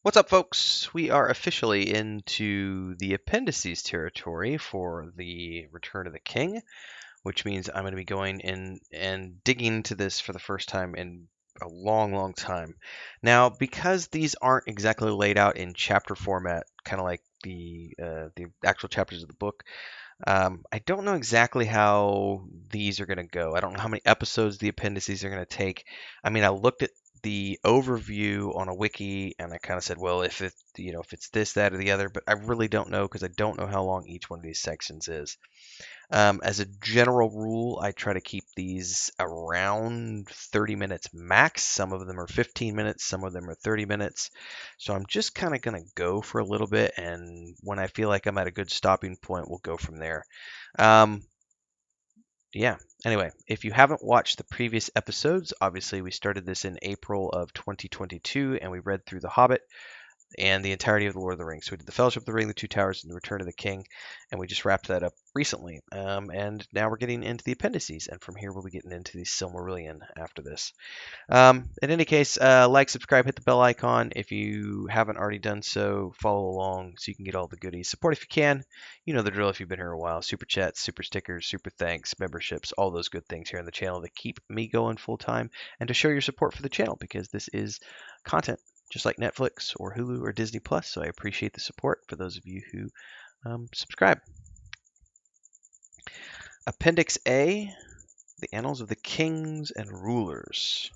What's up, folks? We are officially into the Appendices territory for the Return of the King, which means I'm going to be going in and digging into this for the first time in a long, long time. Now, because these aren't exactly laid out in chapter format, kind of like the actual chapters of the book, I don't know exactly how these are going to go. I don't know how many episodes the appendices are going to take. I mean, I looked at the overview on a wiki and I kind of said, well, if it's this, that, or the other, but I really don't know because I don't know how long each one of these sections is. As a general rule, I try to keep these around 30 minutes max. Some of them are 15 minutes, some of them are 30 minutes. So I'm just kind of going to go for a little bit, and when I feel like I'm at a good stopping point, we'll go from there. Um, yeah, anyway, if you haven't watched the previous episodes, obviously we started this in April of 2022 and we read through The Hobbit and the entirety of the Lord of the Rings. So we did the Fellowship of the Ring, the Two Towers, and the Return of the King, and we just wrapped that up recently. And now we're getting into the appendices, and from here we'll be getting into the Silmarillion after this. In any case, like, subscribe, hit the bell icon if you haven't already done so. Follow along so you can get all the goodies. Support if you can. You know the drill if you've been here a while. Super chats, super stickers, super thanks, memberships, all those good things here on the channel to keep me going full time and to show your support for the channel because this is content just like Netflix or Hulu or Disney Plus. So I appreciate the support for those of you who subscribe. Appendix A, the Annals of the Kings and Rulers.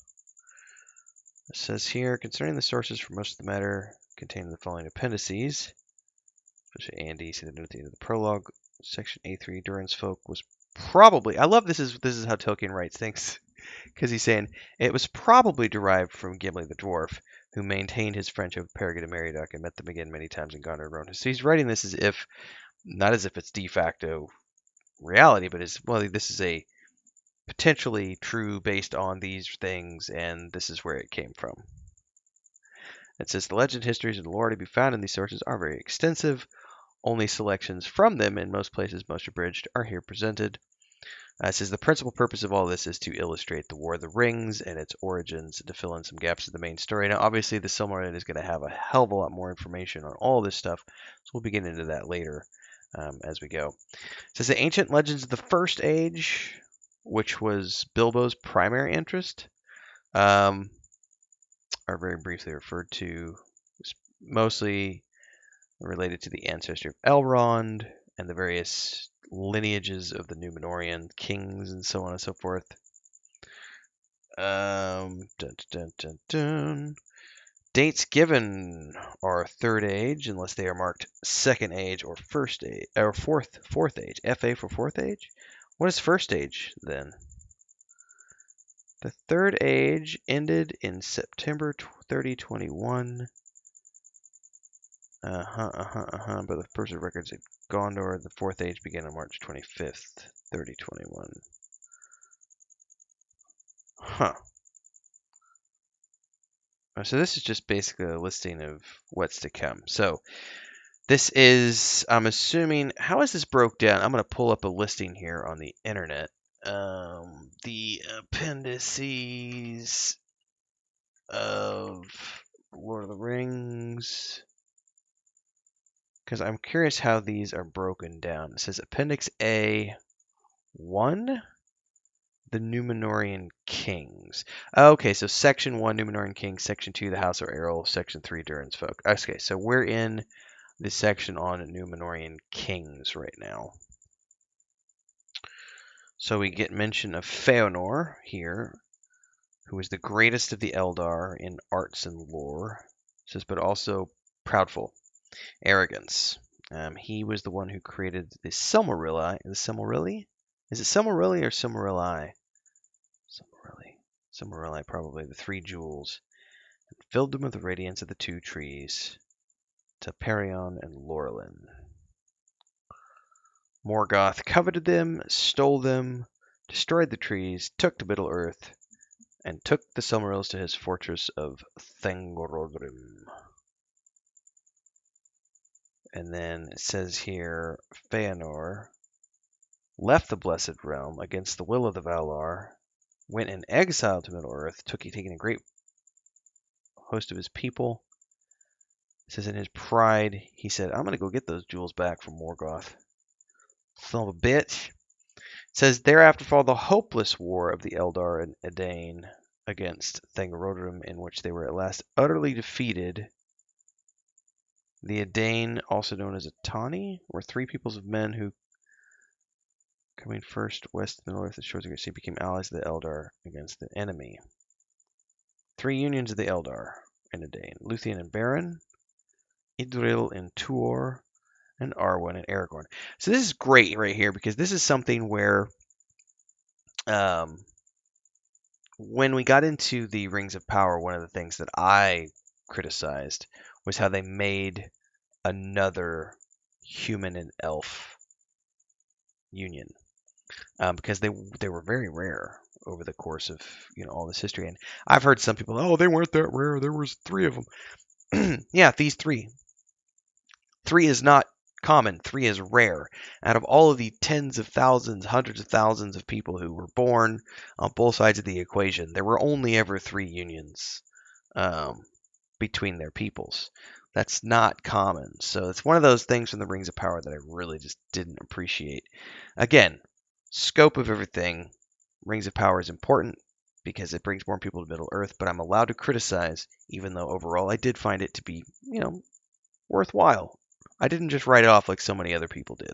It says here, concerning the sources for most of the matter contained in the following appendices, especially A and D, see the note at the end of the prologue, section A3, Durin's folk was probably, I love this is how Tolkien writes things, because he's saying, it was probably derived from Gimli the dwarf, who maintained his friendship with Peregrine and Meriadoc and met them again many times in Gondor and Rohan. So he's writing this as if, not as if it's de facto reality, but as, well, this is a potentially true based on these things, and this is where it came from. It says the legend histories of the lore to be found in these sources are very extensive. Only selections from them, in most places most abridged, are here presented. It says the principal purpose of all this is to illustrate the War of the Rings and its origins and to fill in some gaps of the main story. Now, obviously, the Silmarillion is going to have a hell of a lot more information on all this stuff, so we'll be getting into that later as we go. It says the ancient legends of the First Age, which was Bilbo's primary interest, are very briefly referred to, mostly related to the ancestry of Elrond and the various lineages of the Númenórean Kings and so on and so forth. Dun, dun, dun, dun. Dates given are Third Age, unless they are marked Second Age or First Age or Fourth Age. FA for Fourth Age. What is First Age then? The Third Age ended in September 3021. But the first records at Gondor, the Fourth Age began on March 25th, 3021. Huh. So this is just basically a listing of what's to come. So this is, I'm assuming, how is this broke down? I'm going to pull up a listing here on the internet. The appendices of Lord of the Rings, because I'm curious how these are broken down. It says Appendix A 1, the Númenórean Kings. Okay, so Section 1, Númenórean Kings, Section 2, the House of Errol, Section 3, Durin's folk. Okay, so we're in the section on Númenórean Kings right now. So we get mention of Feanor here, who is the greatest of the Eldar in arts and lore. It says, but also proudful, arrogance. He was the one who created the Silmarilli. The Silmarilli? Is it Silmarilli or Silmarilli? Silmarilli, probably, the three jewels, and filled them with the radiance of the two trees, Telperion and Laurelin. Morgoth coveted them, stole them, destroyed the trees, took to Middle-earth, and took the Silmarils to his fortress of Thangorodrim. And then it says here, Feanor left the Blessed Realm against the will of the Valar, went in exile to Middle-earth, taking a great host of his people, It says in his pride, he said, I'm going to go get those jewels back from Morgoth. Son of a bitch. It says, thereafter followed the hopeless war of the Eldar and Edain against Thangorodrim, in which they were at last utterly defeated. The Edain, also known as Atani, were three peoples of men who, coming first west to the north of the shores of the Great Sea, became allies of the Eldar against the enemy. Three unions of the Eldar and Edain: Luthien and Beren, Idril and Tuor, and Arwen and Aragorn. So this is great right here, because this is something where when we got into the Rings of Power, one of the things that I criticized was how they made another human and elf union, because they were very rare over the course of all this history. And I've heard some people, oh, they weren't that rare. There was three of them. Yeah, these three. Three is not common. Three is rare. Out of all of the tens of thousands, hundreds of thousands of people who were born on both sides of the equation, there were only ever three unions between their peoples. That's not common. So it's one of those things from the Rings of Power that I really just didn't appreciate. Again, scope of everything. Rings of Power is important because it brings more people to Middle Earth, but I'm allowed to criticize, even though overall I did find it to be, worthwhile. I didn't just write it off like so many other people did.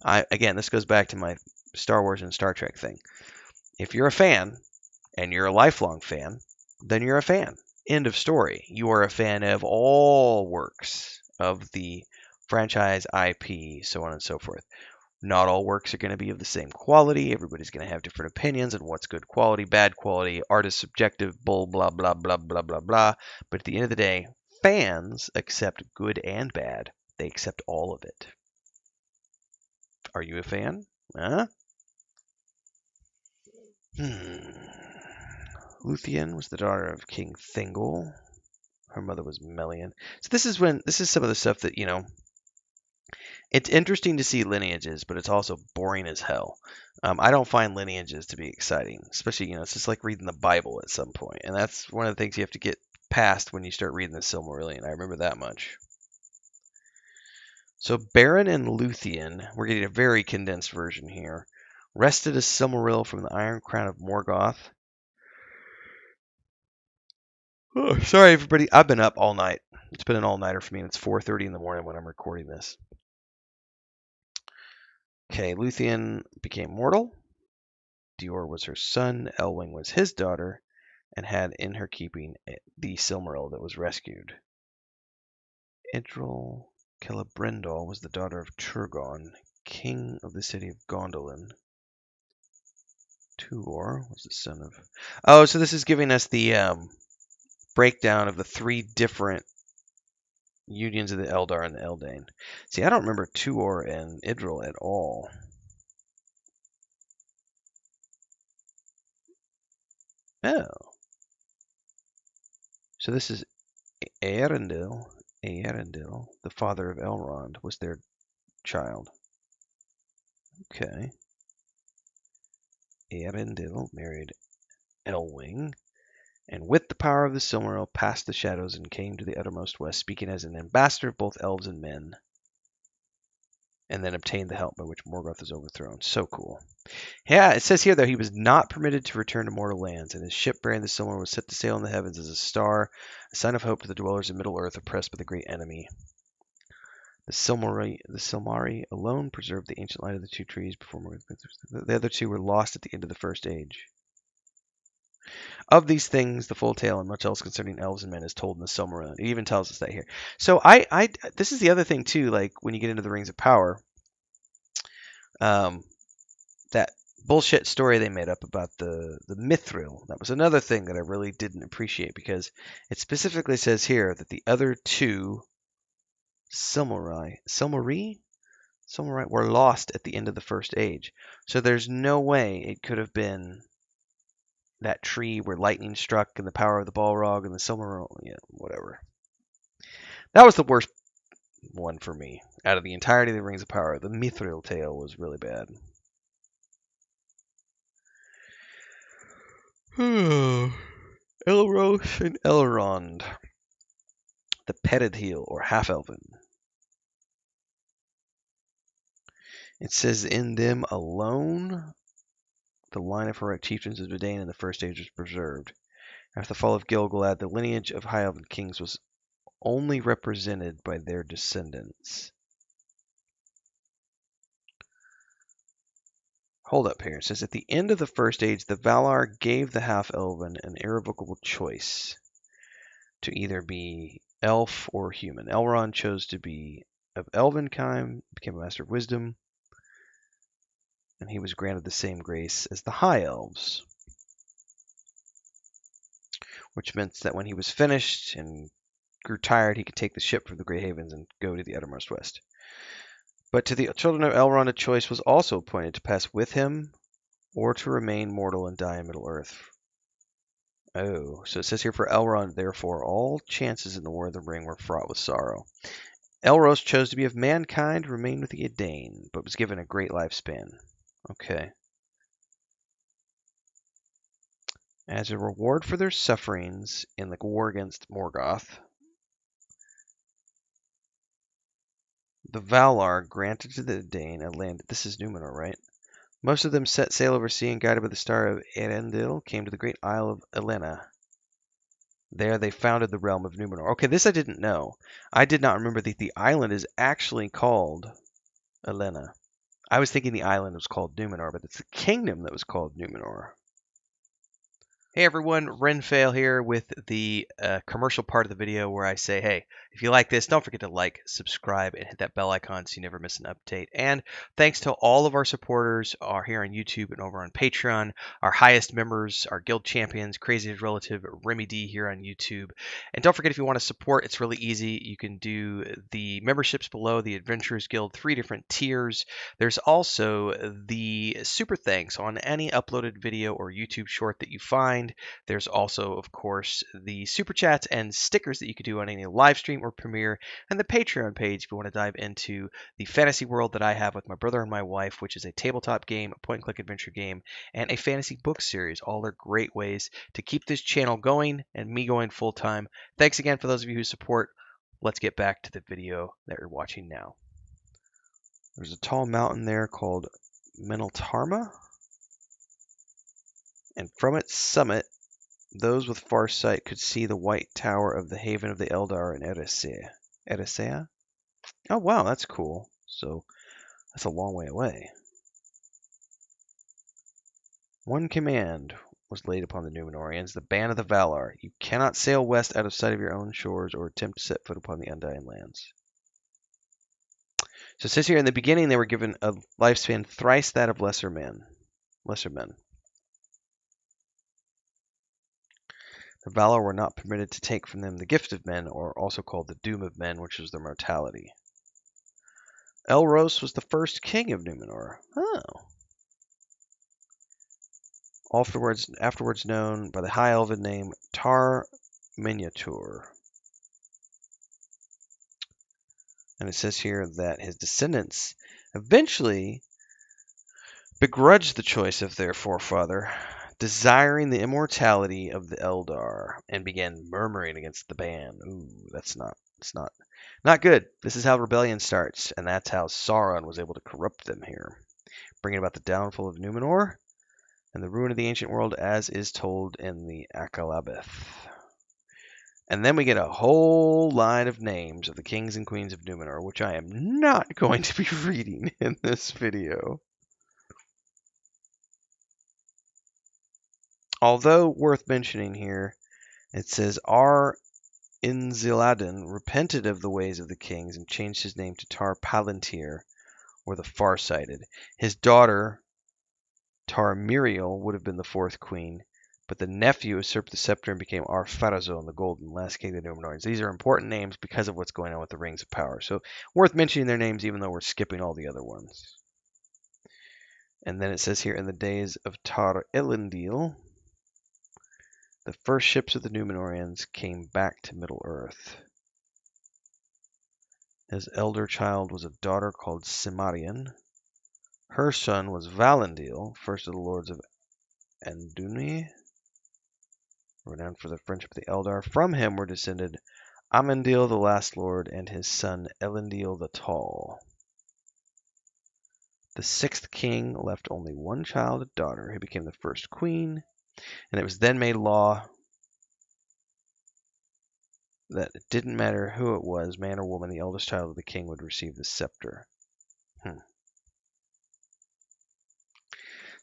Again, this goes back to my Star Wars and Star Trek thing. If you're a fan, and you're a lifelong fan, then you're a fan. End of story. You are a fan of all works of the franchise, IP, so on and so forth. Not all works are going to be of the same quality. Everybody's going to have different opinions on what's good quality, bad quality, art is subjective, blah, blah, blah, blah, blah, blah, blah. But at the end of the day, fans accept good and bad. They accept all of it. Are you a fan? Huh? Luthien was the daughter of King Thingol. Her mother was Melian. So this is some of the stuff that, it's interesting to see lineages, but it's also boring as hell. I don't find lineages to be exciting, especially, it's just like reading the Bible at some point. And that's one of the things you have to get past when you start reading the Silmarillion. I remember that much. So Beren and Luthien, we're getting a very condensed version here, wrested a Silmaril from the Iron Crown of Morgoth. Oh, sorry, everybody. I've been up all night. It's been an all-nighter for me, and it's 4:30 in the morning when I'm recording this. Okay, Luthien became mortal. Dior was her son. Elwing was his daughter, and had in her keeping the Silmaril that was rescued. Idril Celebrimbor was the daughter of Turgon, king of the city of Gondolin. Tuor was the son of... Oh, so this is giving us the breakdown of the three different unions of the Eldar and the Eldain. See, I don't remember Tuor and Idril at all. Oh. So this is Eärendil. Eärendil, the father of Elrond, was their child. Okay. Eärendil married Elwing, and with the power of the Silmaril passed the shadows and came to the uttermost west, speaking as an ambassador of both elves and men, and then obtained the help by which Morgoth was overthrown. So cool. Yeah, it says here, though, he was not permitted to return to mortal lands, and his ship bearing the Silmaril was set to sail in the heavens as a star, a sign of hope to the dwellers of Middle-earth oppressed by the great enemy. The Silmari alone preserved the ancient light of the two trees before Morgoth. The other two were lost at the end of the First Age. Of these things, the full tale and much else concerning elves and men is told in the Silmarillion. It even tells us that here. So this is the other thing too. Like when you get into the Rings of Power, that bullshit story they made up about the Mithril. That was another thing that I really didn't appreciate, because it specifically says here that the other two Silmarils were lost at the end of the First Age. So there's no way it could have been that tree where lightning struck and the power of the Balrog and the Silmaril. Yeah, whatever. That was the worst one for me. Out of the entirety of the Rings of Power, the Mithril tale was really bad. Elros and Elrond. the Peridhil, or half-elven. It says, in them alone, the line of heroic chieftains of Dane in the first age was preserved. After the fall of Gil-galad, the lineage of high elven kings was only represented by their descendants. Hold up here. It says, at the end of the first age, the Valar gave the half-elven an irrevocable choice to either be elf or human. Elrond chose to be of elven kind, became a master of wisdom, and he was granted the same grace as the high elves, which meant that when he was finished and grew tired, he could take the ship from the Grey Havens and go to the uttermost west. But to the children of Elrond a choice was also appointed to pass with him or to remain mortal and die in Middle-earth. Oh, so it says here, for Elrond, therefore, all chances in the War of the Ring were fraught with sorrow. Elros chose to be of mankind, remain with the Edain, but was given a great lifespan. Okay. As a reward for their sufferings in the war against Morgoth, the Valar granted to the Edain a land. This is Numenor, right? Most of them set sail over sea and, guided by the star of Eärendil, came to the great Isle of Elena. There they founded the realm of Numenor. Okay, this I didn't know. I did not remember that the island is actually called Elena. I was thinking the island was called Numenor, but it's the kingdom that was called Numenor. Hey everyone, Renfail here with the commercial part of the video where I say, hey, if you like this, don't forget to like, subscribe, and hit that bell icon so you never miss an update. And thanks to all of our supporters here on YouTube and over on Patreon, our highest members, our guild champions, Crazy's Relative, Remy D here on YouTube. And don't forget, if you want to support, it's really easy. You can do the memberships below, the Adventurers Guild, 3 different tiers. There's also the super thanks on any uploaded video or YouTube short that you find. There's also, of course, the super chats and stickers that you could do on any live stream or premiere, and the Patreon page if you want to dive into the fantasy world that I have with my brother and my wife, which is a tabletop game, a point-and-click adventure game, and a fantasy book series. All are great ways to keep this channel going and me going full-time. Thanks again for those of you who support. Let's get back to the video that you're watching now. There's a tall mountain there called Meneltarma, and from its summit, those with far sight could see the white tower of the Haven of the Eldar in Erisea? Oh wow, that's cool. So that's a long way away. One command was laid upon the Númenóreans, the ban of the Valar. You cannot sail west out of sight of your own shores or attempt to set foot upon the Undying Lands. So it says here, in the beginning they were given a lifespan thrice that of lesser men. The Valar were not permitted to take from them the gift of men, or also called the doom of men, which was their mortality. Elros was the first king of Numenor. Oh. Afterwards known by the high elven name Tar Miniatur. And it says here that his descendants eventually begrudged the choice of their forefather, desiring the immortality of the Eldar, and began murmuring against the ban. Ooh, it's not good. This is how rebellion starts, and that's how Sauron was able to corrupt them here, bringing about the downfall of Numenor and the ruin of the ancient world, as is told in the Akhlabeth. And then we get a whole line of names of the kings and queens of Numenor, which I am not going to be reading in this video. Although worth mentioning here, it says R. Inziladin repented of the ways of the kings and changed his name to Tar Palantir, or the Farsighted. His daughter, Tar Miriel, would have been the 4th queen, but the nephew usurped the scepter and became Ar-Pharazôn the Golden, last king of the Númenóreans. These are important names because of what's going on with the Rings of Power. So worth mentioning their names even though we're skipping all the other ones. And then it says here, in the days of Tar Elendil, the first ships of the Númenóreans came back to Middle-earth. His elder child was a daughter called Simarian. Her son was Valandil, first of the lords of Andúni, renowned for their friendship with the Eldar. From him were descended Amandil the Last Lord and his son Elendil the Tall. The sixth king left only one child, a daughter, who became the first queen, and it was then made law that it didn't matter who it was, man or woman, the eldest child of the king would receive the scepter.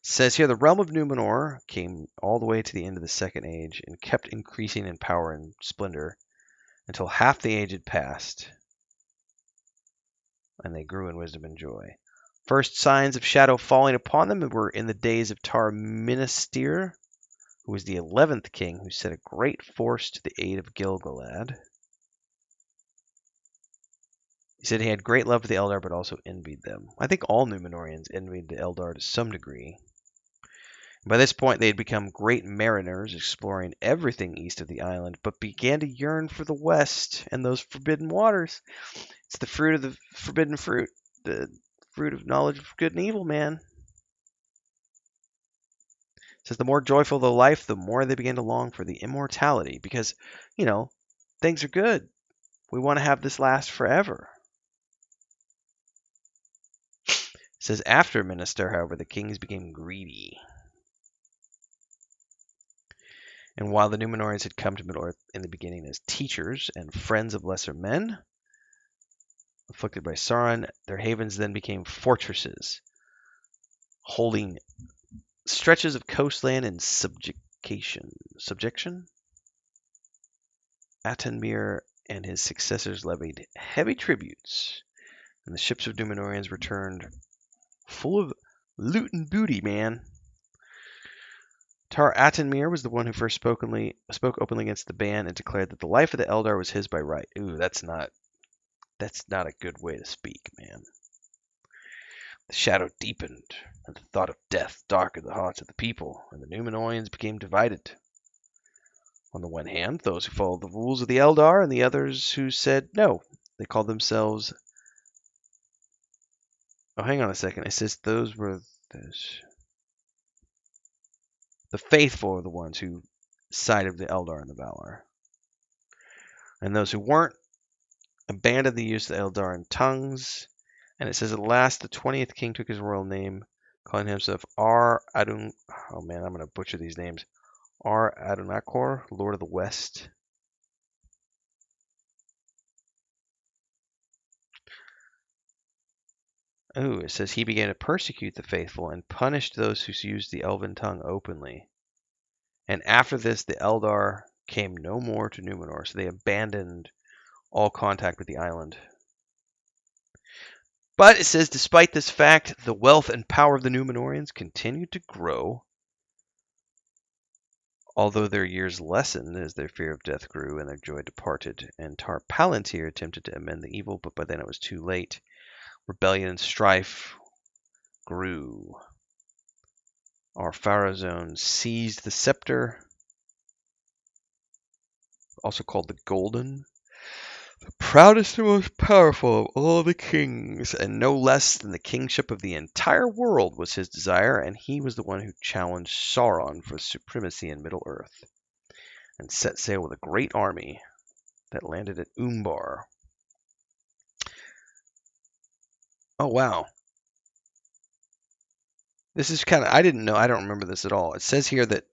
Says here, the realm of Numenor came all the way to the end of the Second Age and kept increasing in power and splendor until half the age had passed, and they grew in wisdom and joy. First signs of shadow falling upon them were in the days of Tar Minastir, who was the 11th king, who set a great force to the aid of Gil-galad. He said he had great love for the Eldar, but also envied them. I think all Númenóreans envied the Eldar to some degree. By this point, they had become great mariners, exploring everything east of the island, but began to yearn for the west and those forbidden waters. It's the fruit of the forbidden fruit, the fruit of knowledge of good and evil, man. It says the more joyful the life, the more they began to long for the immortality, because, things are good. We want to have this last forever. It says after Minister, however, the kings became greedy. And while the Númenóreans had come to Middle-earth in the beginning as teachers and friends of lesser men, afflicted by Sauron, their havens then became fortresses, holding stretches of coastland in subjection. Atenmir and his successors levied heavy tributes, and the ships of Númenóreans returned full of loot and booty, man. Tar Atenmir was the one who first spoke openly against the ban and declared that the life of the Eldar was his by right. Ooh, that's not a good way to speak, man. The shadow deepened, and the thought of death darkened the hearts of the people, and the Númenóreans became divided. On the one hand, those who followed the rules of the Eldar, and the others who said no. They called themselves... Oh, hang on a second. It says those were... The faithful are the ones who sided with the Eldar and the Valar. And those who weren't abandoned the use of the Eldarin tongues. And it says at last the 20th king took his royal name, calling himself Adun... Oh man, I'm going to butcher these names. Adunakor, Lord of the West. Oh, it says he began to persecute the faithful and punished those who used the elven tongue openly. And after this, the Eldar came no more to Numenor, so they abandoned all contact with the island. But it says, despite this fact, the wealth and power of the Númenóreans continued to grow, although their years lessened as their fear of death grew and their joy departed. And Tar Palantir attempted to amend the evil, but by then it was too late. Rebellion and strife grew. Our Pharazôn seized the scepter, also called the Golden, the proudest and most powerful of all the kings, and no less than the kingship of the entire world was his desire, and he was the one who challenged Sauron for supremacy in Middle-earth, and set sail with a great army that landed at Umbar. Oh, wow. This is kind of, I didn't know, I don't remember this at all. It says here that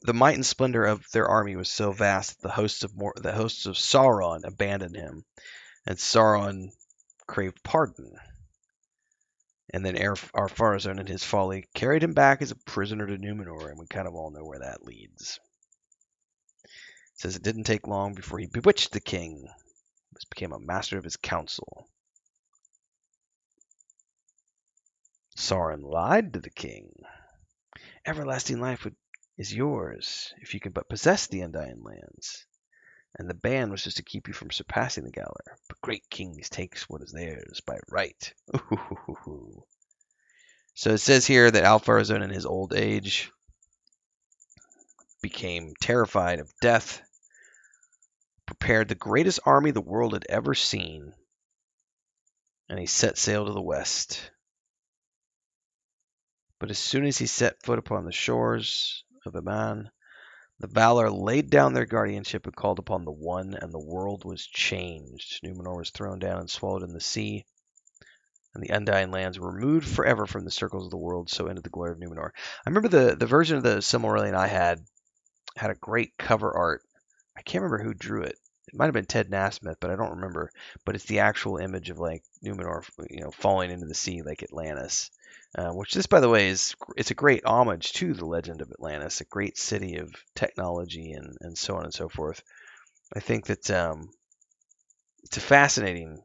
the might and splendor of their army was so vast that the hosts of Sauron abandoned him, and Sauron craved pardon. And then Ar-Pharazôn in his folly carried him back as a prisoner to Numenor, and we kind of all know where that leads. It says it didn't take long before he bewitched the king, became a master of his council. Sauron lied to the king. Everlasting life is yours if you can but possess the Undying Lands. And the ban was just to keep you from surpassing the Galar. But great kings takes what is theirs by right. Ooh. So it says here that Ar-Pharazôn in his old age became terrified of death, prepared the greatest army the world had ever seen, and he set sail to the west. But as soon as he set foot upon the shores of Aman, The Valar laid down their guardianship and called upon the One, and the world was changed. Numenor was thrown down and swallowed in the sea, and the Undying Lands were removed forever from the circles of the world, so ended the glory of Numenor. I remember the version of the Silmarillion I had a great cover art. I can't remember who drew it. It might have been Ted Nasmith, but I don't remember. But it's the actual image of like Numenor, falling into the sea like Atlantis. Which this, by the way, it's a great homage to the legend of Atlantis, a great city of technology and so on and so forth. I think that it's a fascinating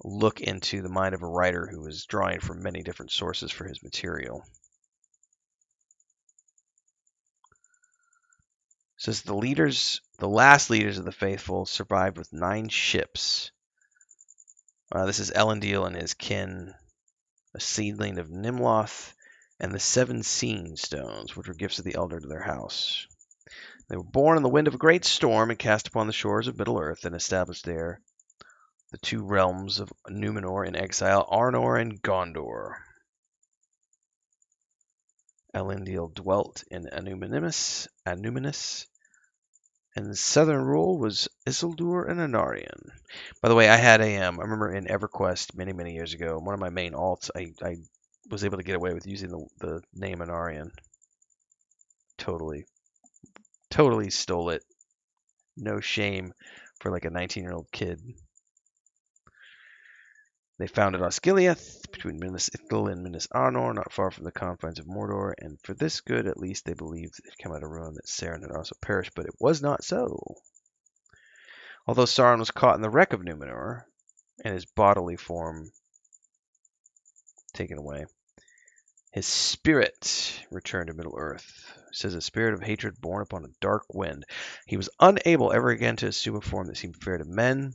look into the mind of a writer who was drawing from many different sources for his material. It says the last leaders of the faithful survived with 9 ships. This is Elendil and his kin, a seedling of Nimloth, and the 7 seeing stones, which were gifts of the elder to their house. They were born in the wind of a great storm and cast upon the shores of Middle-earth and established there the 2 realms of Numenor in exile, Arnor and Gondor. Elendil dwelt in Anuminus, and the southern rule was Isildur and Anarion. By the way, I had I remember in EverQuest many years ago, one of my main alts, I was able to get away with using the name Anarion. Totally stole it. No shame for like a 19-year-old kid. They founded Osgiliath between Minas Ithil and Minas Arnor, not far from the confines of Mordor, and for this good at least they believed it had come out of ruin that Sauron had also perished, but it was not so. Although Sauron was caught in the wreck of Numenor, and his bodily form taken away, his spirit returned to Middle-earth. It says a spirit of hatred born upon a dark wind. He was unable ever again to assume a form that seemed fair to men,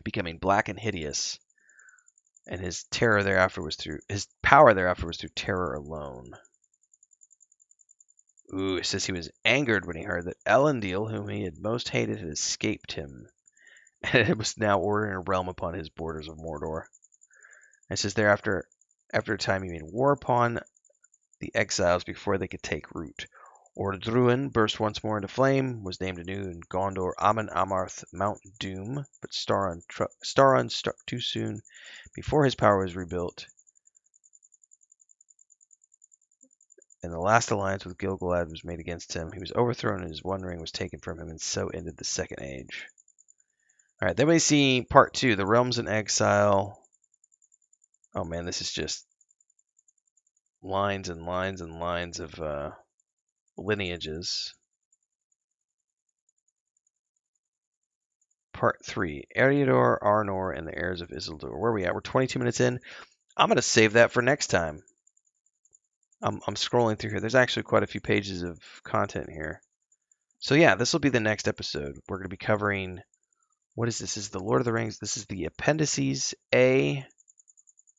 becoming black and hideous. And his power thereafter was through terror alone. Ooh, it says he was angered when he heard that Elendil, whom he had most hated, had escaped him, and it was now ordering a realm upon his borders of Mordor. And it says thereafter, after a time, he made war upon the exiles before they could take root. Ordruin burst once more into flame, was named anew in Gondor Aman Amarth, Mount Doom, but Staron struck too soon before his power was rebuilt. And the last alliance with Gil-galad was made against him. He was overthrown and his One Ring was taken from him, and so ended the Second Age. Alright, then we see part 2, the Realms in Exile. Oh man, this is just lines and lines and lines of lineages. Part 3, Eriador, Arnor, and the heirs of Isildur. Where are we at? We're 22 minutes in. I'm going to save that for next time. I'm scrolling through here. There's actually quite a few pages of content here. So yeah, this will be the next episode. We're going to be covering, what is this? This is the Lord of the Rings. This is the Appendices A,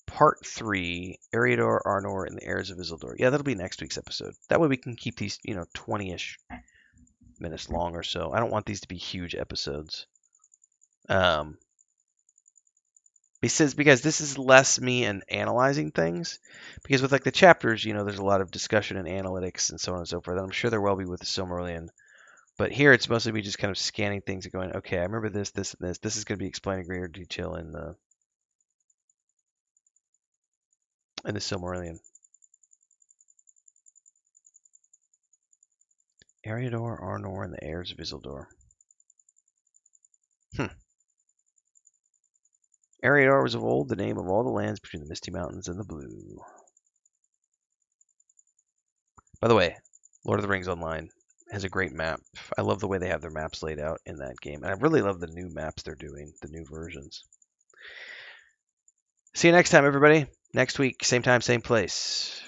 Part 3, Eriador, Arnor, and the heirs of Isildur. Yeah, that'll be next week's episode. That way we can keep these, 20-ish minutes long or so. I don't want these to be huge episodes. Because this is less me and analyzing things. Because with like the chapters, there's a lot of discussion and analytics and so on and so forth. And I'm sure there will be with the Silmarillion. But here it's mostly me just kind of scanning things and going, okay, I remember this, this, and this. This is going to be explained in greater detail in the Silmarillion. Eriador, Arnor, and the heirs of Isildur. Eriador was of old the name of all the lands between the Misty Mountains and the Blue. By the way, Lord of the Rings Online has a great map. I love the way they have their maps laid out in that game. And I really love the new maps they're doing, the new versions. See you next time, everybody. Next week, same time, same place.